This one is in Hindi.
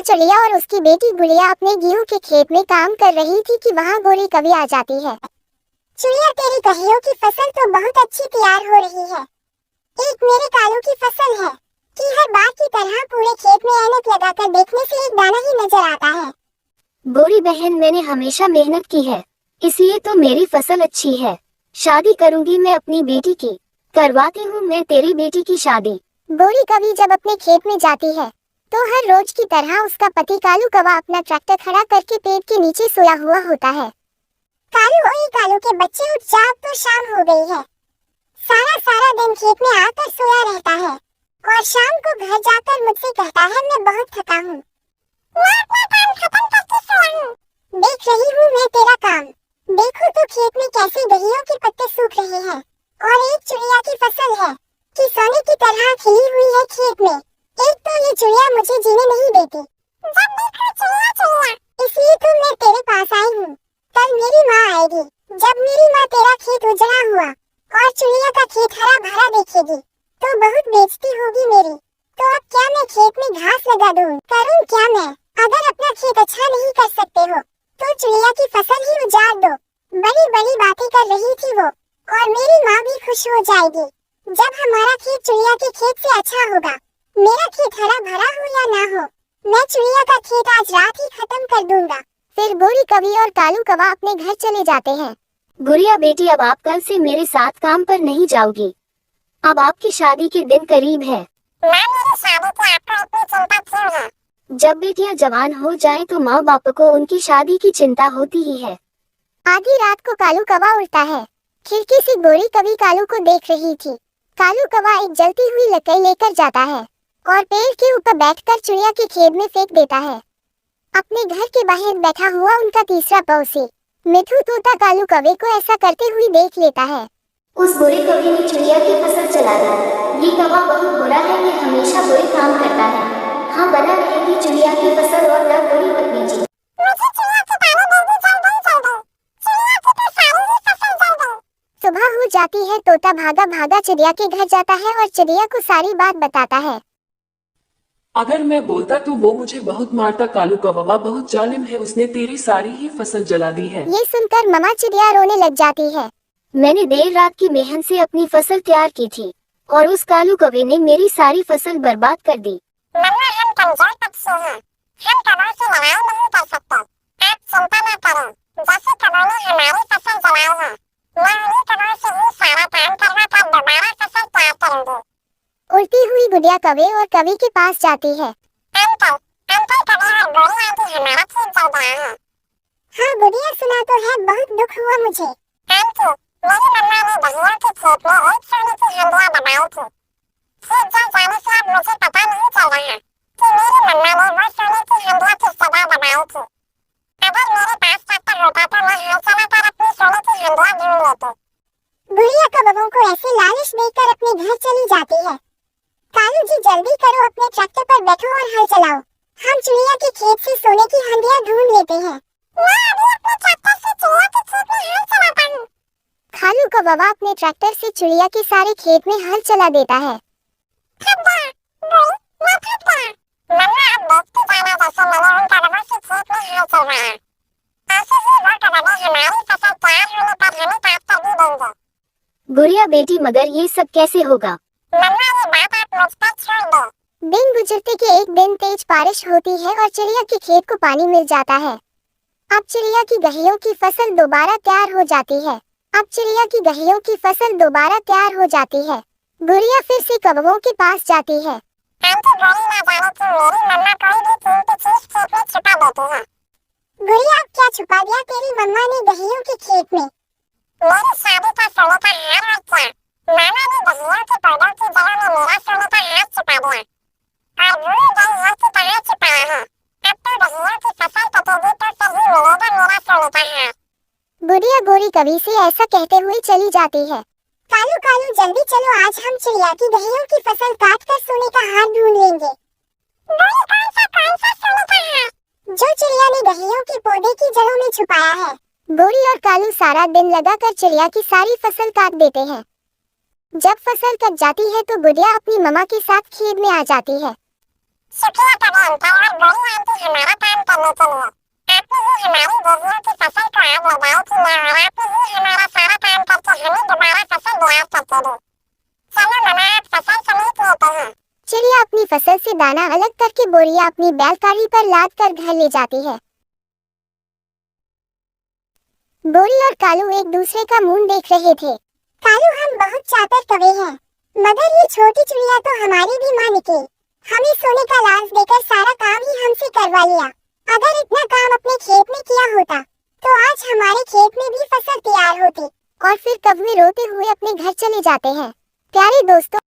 चिड़िया और उसकी बेटी गुड़िया अपने गेहूं के खेत में काम कर रही थी कि वहाँ गोरी कवि आ जाती है। चिड़िया, तेरी गेहूं की फसल तो बहुत अच्छी तैयार हो रही है। एक मेरे कालू की फसल है कि हर बार की तरह पूरे खेत में ऐनक लगाकर देखने से एक दाना ही नजर आता है। गोरी बहन, मैंने हमेशा मेहनत की है, इसलिए तो मेरी फसल अच्छी है। शादी करूंगी मैं अपनी बेटी की, करवाती हूँ मैं तेरी बेटी की शादी। गोरी कवि जब अपने खेत में जाती है तो हर रोज की तरह उसका पति कालू कौवा अपना ट्रैक्टर खड़ा करके पेड़ के नीचे सोया हुआ होता है। कालू, ओए कालू के बच्चे, उठ जा, अब तो शाम हो गई है। सारा दिन खेत में आकर सोया रहता है और शाम को घर जाकर मुझसे कहता है मैं बहुत थका हूँ। मैं अपना काम खत्म करके सोया हूँ। देख रही हूँ मैं तेरा काम। देखो तो खेत में कैसे गेहूं के पत्ते सूख रहे हैं और एक चिड़िया की फसल है कि सोने की तरह खिली हुई है खेत में। एक तो ये चिड़िया मुझे जीने नहीं देती। जब देखो चिड़िया चिड़िया, इसलिए तो मैं तेरे पास आई हूँ। कल मेरी माँ आएगी। जब मेरी माँ तेरा खेत उजड़ा हुआ और चिड़िया का खेत हरा भरा देखेगी तो बहुत बेइज्जती होगी मेरी। तो अब क्या मैं खेत में घास लगा दूँ? करूँ क्या मैं? अगर अपना खेत अच्छा नहीं कर सकते हो तो चिड़िया की फसल ही उजाड़ दो। बड़ी बड़ी बातें कर रही थी वो, और मेरी माँ भी खुश हो जाएगी जब हमारा खेत चिड़िया के खेत से अच्छा होगा। मेरा खेत हरा भरा हो या ना हो, मैं चिड़िया का खेत आज रात ही खत्म कर दूंगा। फिर गोरी कवि और कालू कौवा अपने घर चले जाते हैं। गुड़िया बेटी, अब आप कल से मेरे साथ काम पर नहीं जाओगी। अब आपकी शादी के दिन करीब है। माँ, मेरी शादी की आपको इतनी चिंता क्यों है? जब बेटियां जवान हो जाएं तो माँ बाप को उनकी शादी की चिंता होती ही है। आधी रात को कालू कौवा उड़ता है। खिड़की से गोरी कवि कालू को देख रही थी। कालू कौवा एक जलती हुई लकड़ी लेकर जाता है और पेड़ के ऊपर बैठकर चिड़िया के खेत में फेंक देता है। अपने घर के बाहर बैठा हुआ उनका तीसरा पड़ोसी मिठू तोता कालू कौवे को ऐसा करते हुए देख लेता है। उस बुरे कवि ने चिड़िया की फसल चला दी। ये कौवा बहुत बुरा है, ये हमेशा बुरे काम करता है। हाँ, बना रहेगी चिड़िया की फसल और न गोरी पत्नी जी। मुझे चिड़िया की दाने जल्दी जल्दी चल दो। चिड़िया की तो सारी ही फसल जल गई। सुबह हो जाती है। तोता भागा भागा चिड़िया के घर जाता है और चिड़िया को सारी बात बताता है। अगर मैं बोलता तो वो मुझे बहुत मारता। कालू कौवा बहुत जालिम है, उसने तेरी सारी ही फसल जला दी है। ये सुनकर मम्मा चिड़िया रोने लग जाती है। मैंने देर रात की मेहनत से अपनी फसल तैयार की थी और उस कालू कौवे ने मेरी सारी फसल बर्बाद कर दी। मम्मा, हम कमजोर पक्षी हैं। हम कौवों से लड़ाई नहीं कर सकते। आप चिंता न करें। जैसे कौवों ने हमारी फसल जलाई है, मैं उन्हीं कौवों से ही सारा काम करवा कर दोबारा फसल तैयार करूंगी। उड़ती हुई गुड़िया कौवे और कवि के पास जाती है। अंकल कवि और गोरी आंटी हमारा खेत जल गया है। हाँ गुड़िया, सुना तो है, बहुत दुख हुआ मुझे। आंटी, मेरी मम्मा ने गेहूं के खेत में एक सोने की हंडिया बनाई थी। खेत जल जाने से अब मुझे पता नहीं चल रहा कि मेरी मम्मा ने वो सोने की हंडिया किस जगह बनाई थी। अगर मेरे पास ट्रैक्टर होता तो मैं हल चलाकर अपनी सोने की हंडिया ढूंढ लेती। गुड़िया कौवों को ऐसे लालच देकर अपने घर चली जाती है। कालू जी, जल्दी करो, अपने ट्रैक्टर पर बैठो और हल चलाओ। हम चिड़िया के खेत से सोने की हंडिया ढूंढ लेते हैं। मैं अभी अपने ट्रैक्टर से चिड़िया के खेत में हल चलाता हूँ। कालू कौवा अपने ट्रैक्टर से चिड़िया के सारे खेत में हल चला देता है। थक गया, गोरी, मैं थक गया। मम्मा, अब देखते जाना जैसे मैंने उन कौवों से खेत में हल चलवाया। ऐसे ही वो कौवे हमारी फसल तैयार होने पर हमें काट कर भी देंगे। गुड़िया बेटी, मगर ये सब कैसे होगा? मम्मा, ये बात आप मुझ पर छोड़ दो। दिन गुजरते के एक दिन तेज बारिश होती है और चिड़िया के खेत को पानी मिल जाता है। अब चिड़िया की गेहूं की फसल दोबारा तैयार हो जाती है। गुड़िया फिर से कौवों के पास जाती है। आंटी, गोरी ना जाने कि मेरी मम्मा कोई भी कीमती चीज खेत में छुपा देती है। गुड़िया, अब क्या छुपा दिया तेरी मम्मा ने गेहूं के खेत में? मेरी शादी का सोने का हार और क्या? मामा ने गेहूं के पौधों की जगह में मेरा सोने का हार छुपा दिया और भूल गई है कि कहाँ छुपाया है। अब तो गेहूं की फसल कटेगी तो सही मिलेगा मेरा सोने का हार। गुड़िया गोरी कवि से ऐसा कहते हुए चली जाती है। कालू कालू, जल्दी चलो, आज हम चिड़िया की गेहूं की फसल काट कर सोने का हार ढूंढ लेंगे। गोरी, कौन सा सोने का हार? जो चिड़िया ने गेहूं के पौधे की जड़ों में छुपाया है। गोरी और कालू सारा दिन लगाकर चिड़िया की सारी फसल काट देते हैं। जब फसल कट जाती है तो गुड़िया अपनी मम्मा के साथ खेत में आ जाती है। शुक्रिया कभी अंकल और गोरी आंटी हमारा काम करने के लिए। आपने ही हमारी बेटियों की फसल को आग लगाई थी माँ और आपने ही हमारा सारा काम करके हमें दोबारा फसल तैयार करके दी। चलो मम्मा आप फसल समेट लेते हैं। चिड़िया अपनी फसल से दाना अलग करके बोरियां अपनी बैलगाड़ी पर लाद कर घर ले जाती है। बोरी और कालू एक दूसरे का मुंह देख रहे थे। कालू हम बहुत चातर कवि हैं, मगर ये छोटी चिड़िया तो हमारी भी माँ निकली। हमें सोने का लालच देकर सारा काम ही हमसे करवा लिया। अगर इतना काम अपने खेत में किया होता तो आज हमारे खेत में भी फसल तैयार होती। और फिर कौवे रोते हुए अपने घर चले जाते हैं। प्यारे दोस्तों,